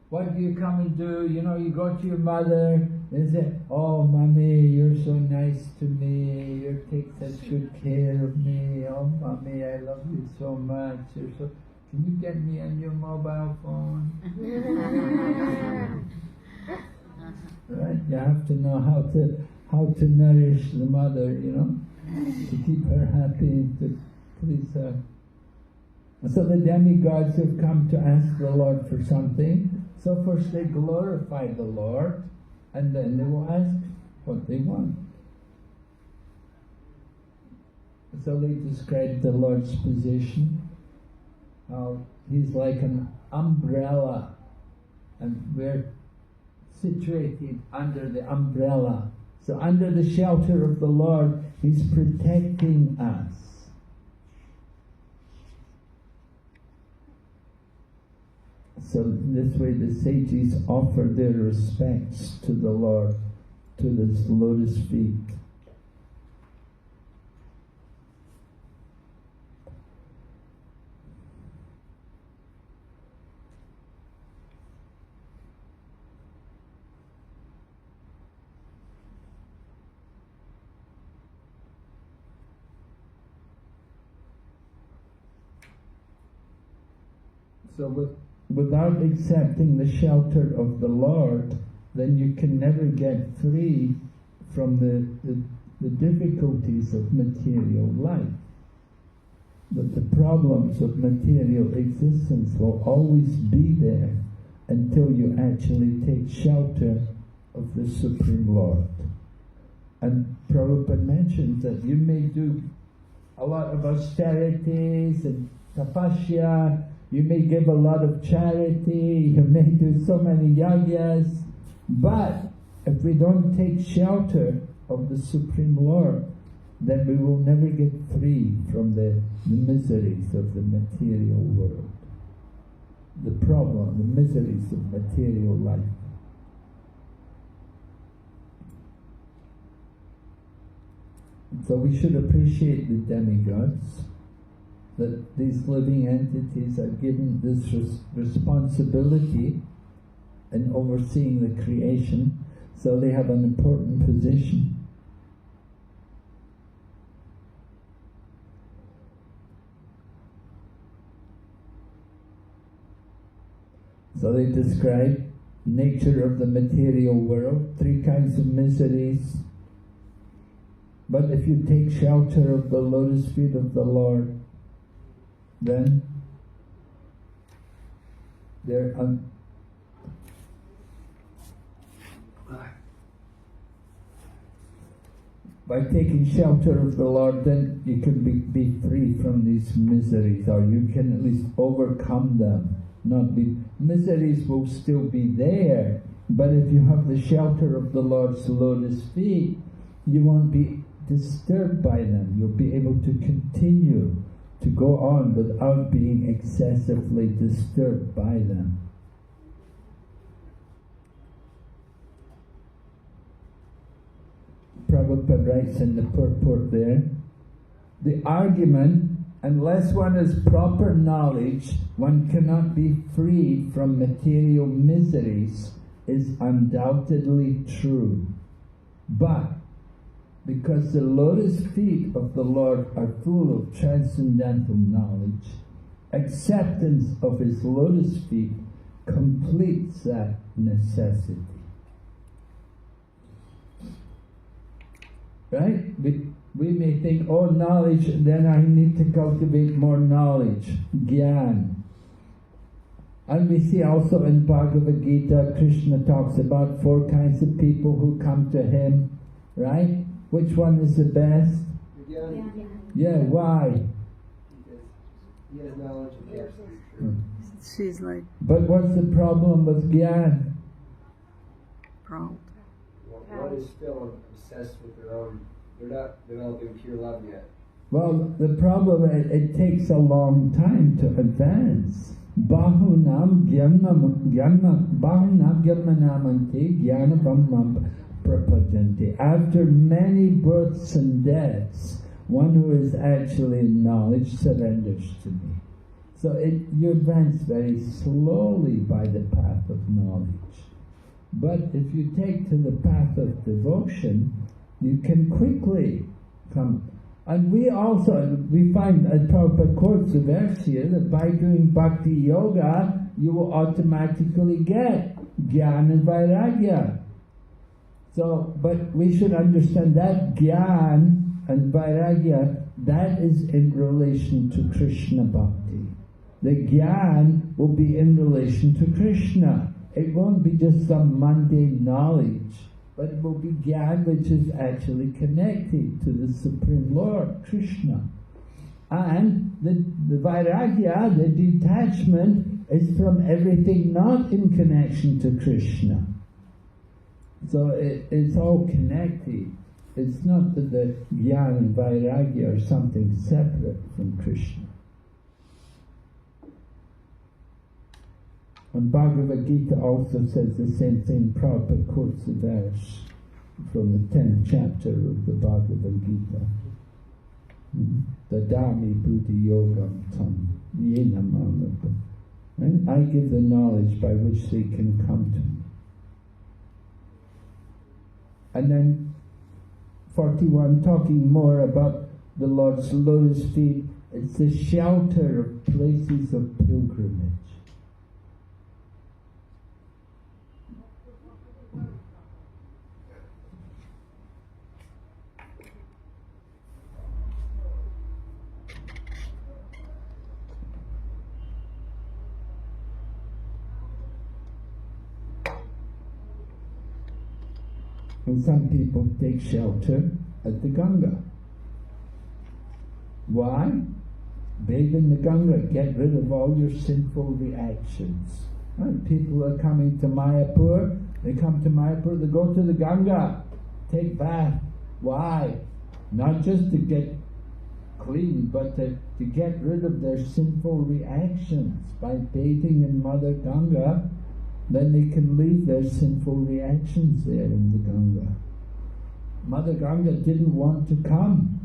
What do you come and do? You go to your mother and say, oh, Mommy, you're so nice to me. You take such good care of me. Oh, Mommy, I love you so much. Can you get me on your mobile phone? Right? You have to know how to nourish the mother, to keep her happy, to please her. So the demigods have come to ask the Lord for something. So first they glorify the Lord, and then they will ask what they want. So they describe the Lord's position, how He's like an umbrella, and we're situated under the umbrella. So under the shelter of the Lord, He's protecting us. So in this way the sages offer their respects to the Lord, to His lotus feet. So without accepting the shelter of the Lord, then you can never get free from the difficulties of material life. But the problems of material existence will always be there until you actually take shelter of the Supreme Lord. And Prabhupada mentions that you may do a lot of austerities and tapasya, You may give a lot of charity, you may do so many yagyas, but if we don't take shelter of the Supreme Lord, then we will never get free from the miseries of the material world. The problem, the miseries of material life. So we should appreciate the demigods, that these living entities are given this responsibility in overseeing the creation, so they have an important position. So they describe nature of the material world, 3 kinds of miseries. But if you take shelter of the lotus feet of the Lord, then they're by taking shelter of the Lord, then you can be free from these miseries, or you can at least overcome them. Miseries will still be there, but if you have the shelter of the Lord's lotus feet, you won't be disturbed by them. You'll be able to continue to go on without being excessively disturbed by them. Prabhupada writes in the purport there, the argument, unless one has proper knowledge, one cannot be freed from material miseries, is undoubtedly true. But because the lotus feet of the Lord are full of transcendental knowledge, acceptance of His lotus feet completes that necessity. Right? We may think, oh, knowledge, then I need to cultivate more knowledge, gyan. And we see also in Bhagavad Gita, Krishna talks about 4 kinds of people who come to him, right? Which one is the best? Yeah, why? Because he has knowledge of the absolute truth. She's like But what's the problem with gyan? proud. One is still obsessed with their own. They're not developing pure love yet. Well, the problem is it takes a long time to advance. Bahunam gyanamanti gyanavam prapajanti. After many births and deaths, one who is actually in knowledge surrenders to me. So you advance very slowly by the path of knowledge. But if you take to the path of devotion, you can quickly come. And we find, Prabhupada quotes the verse here, that by doing bhakti yoga, you will automatically get jnana and vairagya. So, but we should understand that jnana and vairagya, that is in relation to Krishna bhakti. The jnana will be in relation to Krishna. It won't be just some mundane knowledge, but it will be jnana which is actually connected to the Supreme Lord, Krishna. And the vairagya, the detachment, is from everything not in connection to Krishna. So it's all connected. It's not that the jnana and vairagya are something separate from Krishna. And Bhagavad Gita also says the same thing. Prabhupada quotes the verse from the 10th chapter of the Bhagavad Gita. Dadami buddhi yogam tam yena mamapa. And I give the knowledge by which they can come to me. And then 41, talking more about the Lord's lotus feet, it's the shelter of places of pilgrimage. And some people take shelter at the Ganga. Why? bathe in the Ganga, get rid of all your sinful reactions. Right? People are coming to Mayapur, they come to Mayapur, they go to the Ganga, take bath. Why? Not just to get clean, but to get rid of their sinful reactions. By bathing in Mother Ganga, then they can leave their sinful reactions there in the Ganga. Mother Ganga didn't want to come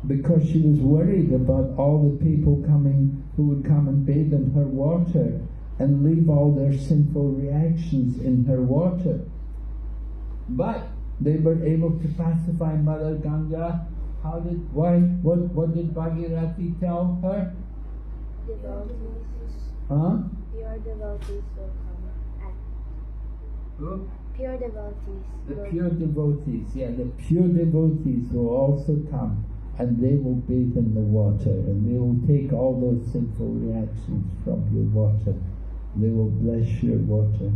because she was worried about all the people coming who would come and bathe in her water and leave all their sinful reactions in her water. But they were able to pacify Mother Ganga. What did Bhagirathi tell her? Devotees. Huh? Pure devotees will come. Who? Pure devotees. The pure devotees, yeah, the pure devotees will also come and they will bathe in the water and they will take all those sinful reactions from your water. They will bless your water.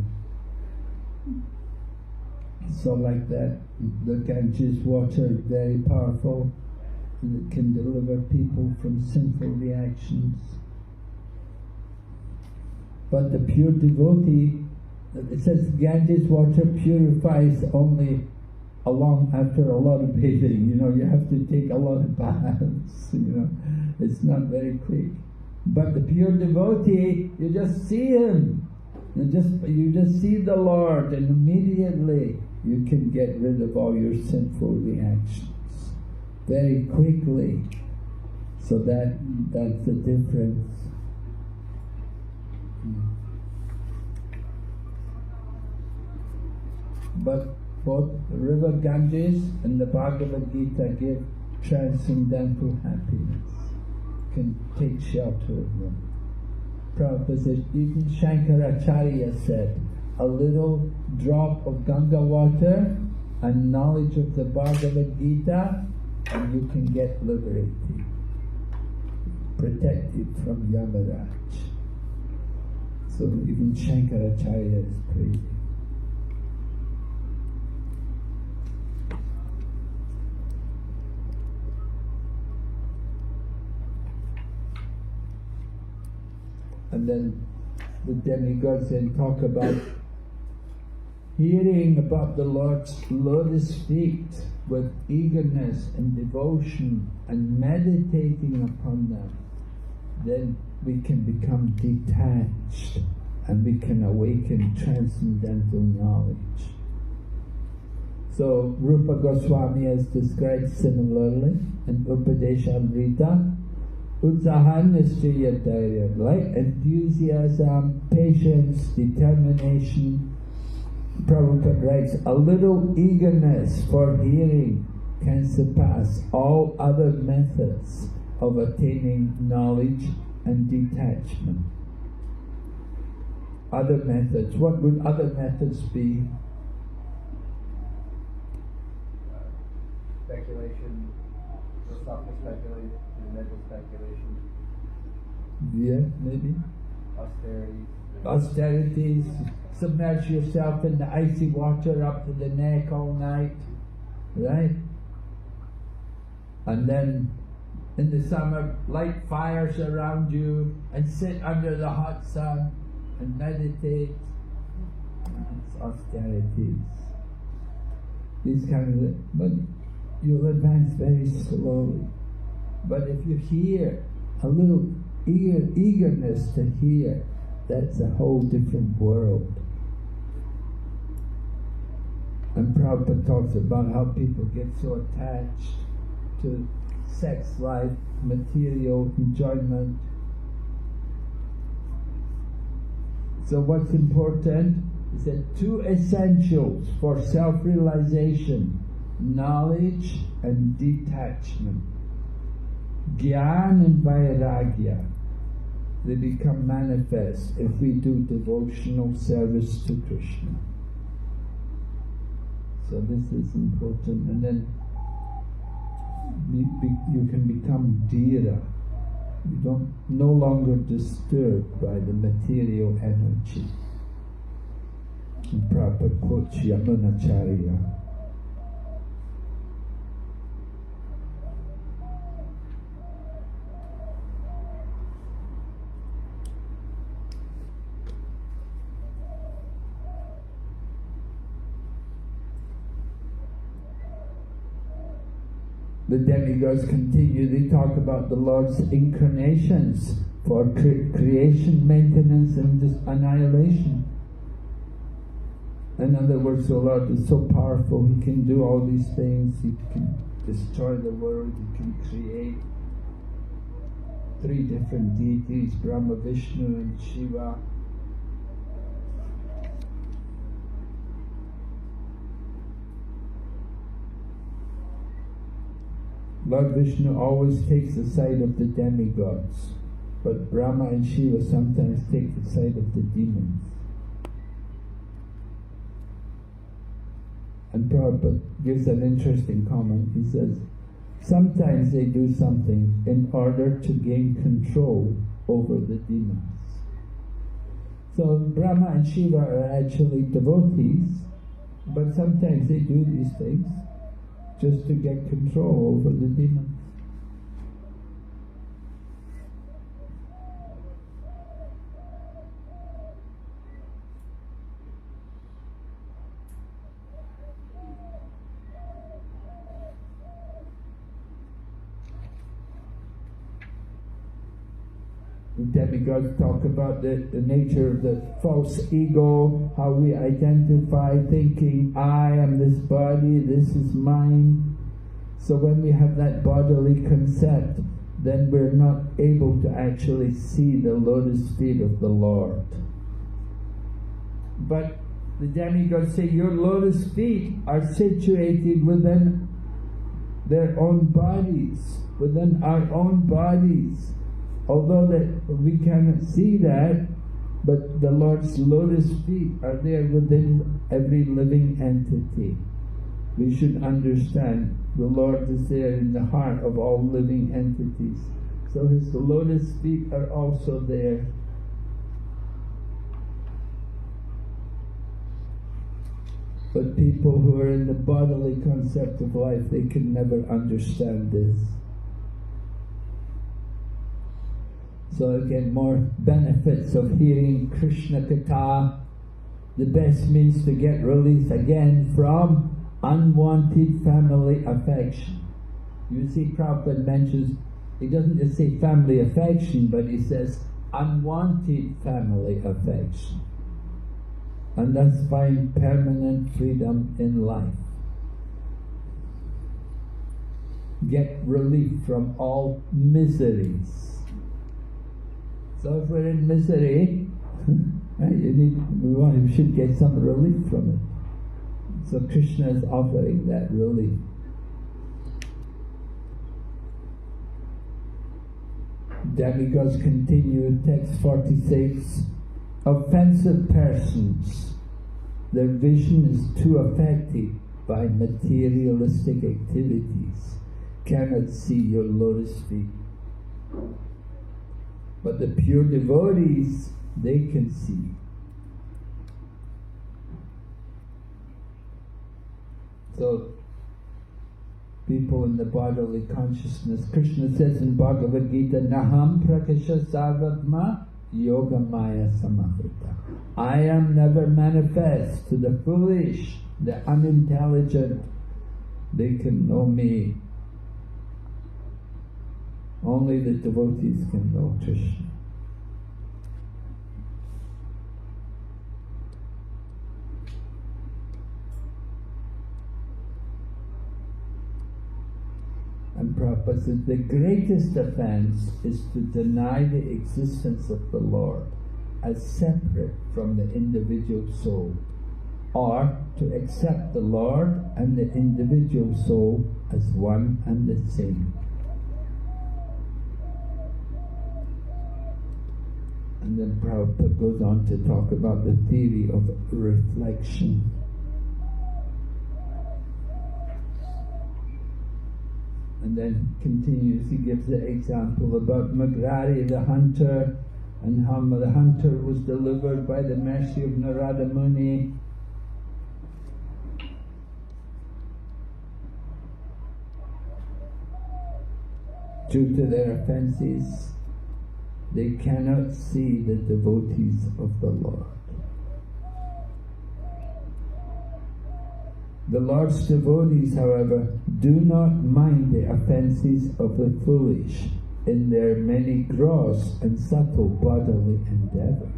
So like that, the Ganges water is very powerful and it can deliver people from sinful reactions. But the pure devotee, it says Ganges water purifies only after a lot of bathing. You have to take a lot of baths, it's not very quick. But the pure devotee, you just see him, you just see the Lord, and immediately you can get rid of all your sinful reactions very quickly. So that's the difference. But both the river Ganges and the Bhagavad Gita give transcendental happiness, can take shelter of them. Prabhupada says, even Shankaracharya said, a little drop of Ganga water and knowledge of the Bhagavad Gita and you can get liberated, protected from Yamaraj. So even Shankaracharya is praising. And then the demigods then talk about hearing about the Lord's lotus feet with eagerness and devotion and meditating upon them. Then we can become detached and we can awaken transcendental knowledge. So Rupa Goswami has described similarly in Upadeshamrita, Utsahan Nishchaya, like enthusiasm, patience, determination. Prabhupada writes, a little eagerness for hearing can surpass all other methods of attaining knowledge and detachment. Other methods, what would other methods be? Speculation, philosophical speculation, mental speculation. Yeah, maybe. Austerities, submerge yourself in the icy water up to the neck all night, right? And then in the summer, light fires around you and sit under the hot sun and meditate. That's austerities. These kind of, but you'll advance very slowly. But if you hear a little eagerness to hear, that's a whole different world. And Prabhupada talks about how people get so attached to sex life, material enjoyment. So what's important is that two essentials for self-realization, knowledge and detachment. Gyan and Vairagya, they become manifest if we do devotional service to Krishna. So this is important. And then you can become dhira. You no longer disturbed by the material energy. And Prabhupada quotes Yamunacharya. the demigods continue, they talk about the Lord's incarnations for creation, maintenance and annihilation. In other words, the Lord is so powerful, He can do all these things. He can destroy the world, He can create 3 different deities, Brahma, Vishnu and Shiva. Lord Vishnu always takes the side of the demigods, but Brahma and Shiva sometimes take the side of the demons. And Prabhupada gives an interesting comment. He says, sometimes they do something in order to gain control over the demons. So Brahma and Shiva are actually devotees, but sometimes they do these things just to get control over the demons. The demigods talk about the nature of the false ego, how we identify thinking, I am this body, this is mine. So when we have that bodily concept, then we're not able to actually see the lotus feet of the Lord. But the demigods say, your lotus feet are situated within their own bodies, within our own bodies. Although that we cannot see that, but the Lord's lotus feet are there within every living entity. We should understand the Lord is there in the heart of all living entities. So His lotus feet are also there. But people who are in the bodily concept of life, they can never understand this. So again, more benefits of hearing Krishna Katha. The best means to get release again from unwanted family affection. You see, Prabhupada mentions, he doesn't just say family affection, but he says unwanted family affection. And thus find permanent freedom in life. Get relief from all miseries. So if we're in misery, right, we should get some relief from it. So Krishna is offering that relief. Demigods continue, text 46. Offensive persons, their vision is too affected by materialistic activities, cannot see your lotus feet. But the pure devotees, they can see. So, people in the bodily consciousness, Krishna says in Bhagavad Gita, Naham prakasha sarvatma yoga maya samahrita. I am never manifest to the foolish, the unintelligent. They can know me. Only the devotees can know Krishna. And Prabhupada says the greatest offense is to deny the existence of the Lord as separate from the individual soul, or to accept the Lord and the individual soul as one and the same. And then Prabhupada goes on to talk about the theory of reflection. And then continues, he gives the example about Magrari the hunter, and how the hunter was delivered by the mercy of Narada Muni. Due to their offences, they cannot see the devotees of the Lord. The Lord's devotees, however, do not mind the offences of the foolish in their many gross and subtle bodily endeavours.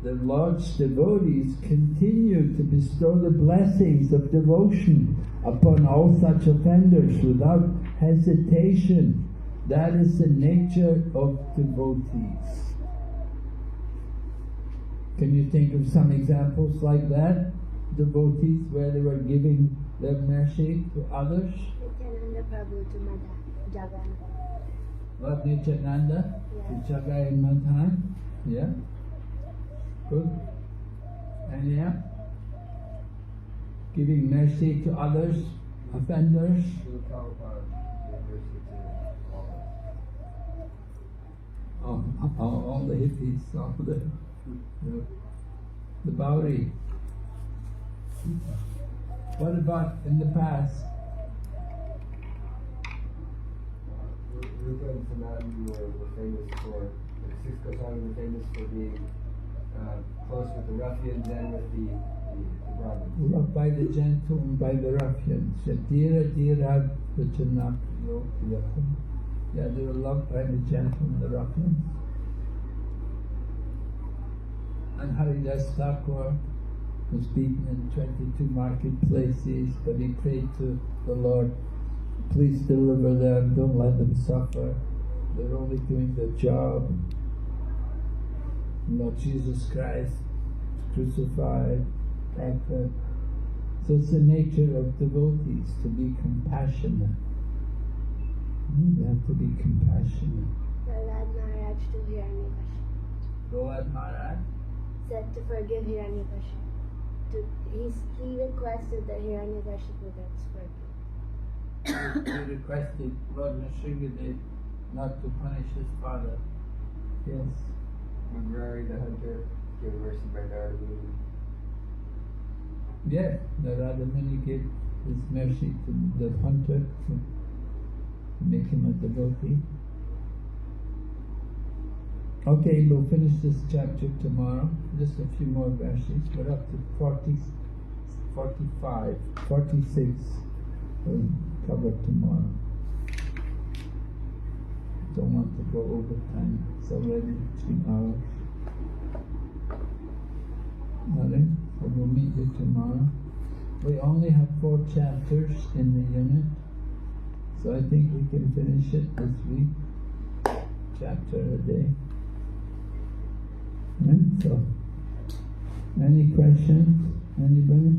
The Lord's devotees continue to bestow the blessings of devotion upon all such offenders without hesitation. That is the nature of devotees. Can you think of some examples like that? Devotees where they were giving their mercy to others? Lord Nityananda to Jagai and Madhan. Yeah. Good. And yeah. Giving mercy to others, offenders. All the hippies, all the Bauri. What about in the past? Rupa and Sanatan were famous for, the six Goswamis were famous for being close with the ruffians and with the Brahmins. Loved by the gentle and by the ruffians. Yadira Dira Vachanak Yokyakam. Yeah, they were loved by the gentle and the ruffians. And Haridas Thakur was beaten in 22 marketplaces, but he prayed to the Lord, please deliver them, don't let them suffer. They're only doing their job. Lord Jesus Christ crucified, like that. So it's the nature of devotees to be compassionate. You have to be compassionate. Prahlad Maharaj to Hiranyakashipu. Prahlad Maharaj said to forgive Hiranyakashipu. He requested that Hiranyakashipu gets forgiven. He requested Lord Nrsimhadev not to punish his father. Yes. Murari the hunter, given mercy by Narada Muni. Yes, Narada Muni gave his mercy to the hunter to make him a devotee. Okay, we'll finish this chapter tomorrow. Just a few more verses. We're up to 40, 45, 46. We'll cover tomorrow. Don't want to go over time. It's already 3 hours. Alright, so we'll meet you tomorrow. We only have 4 chapters in the unit, so I think we can finish it this week. Chapter a day. Right, so, any questions? Anybody?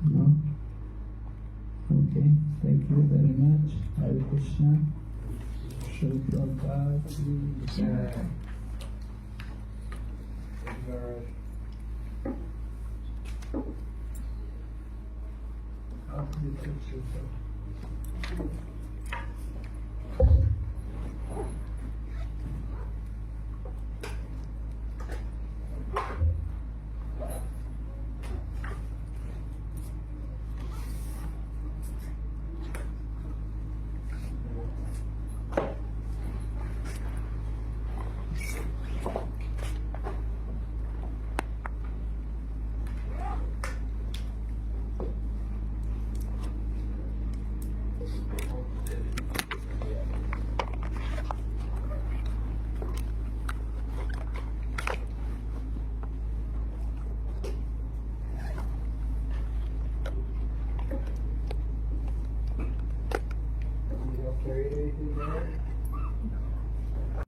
No? Okay, thank you very much. Hare Krishna. Shri Prabhupada. You don't carry anything there?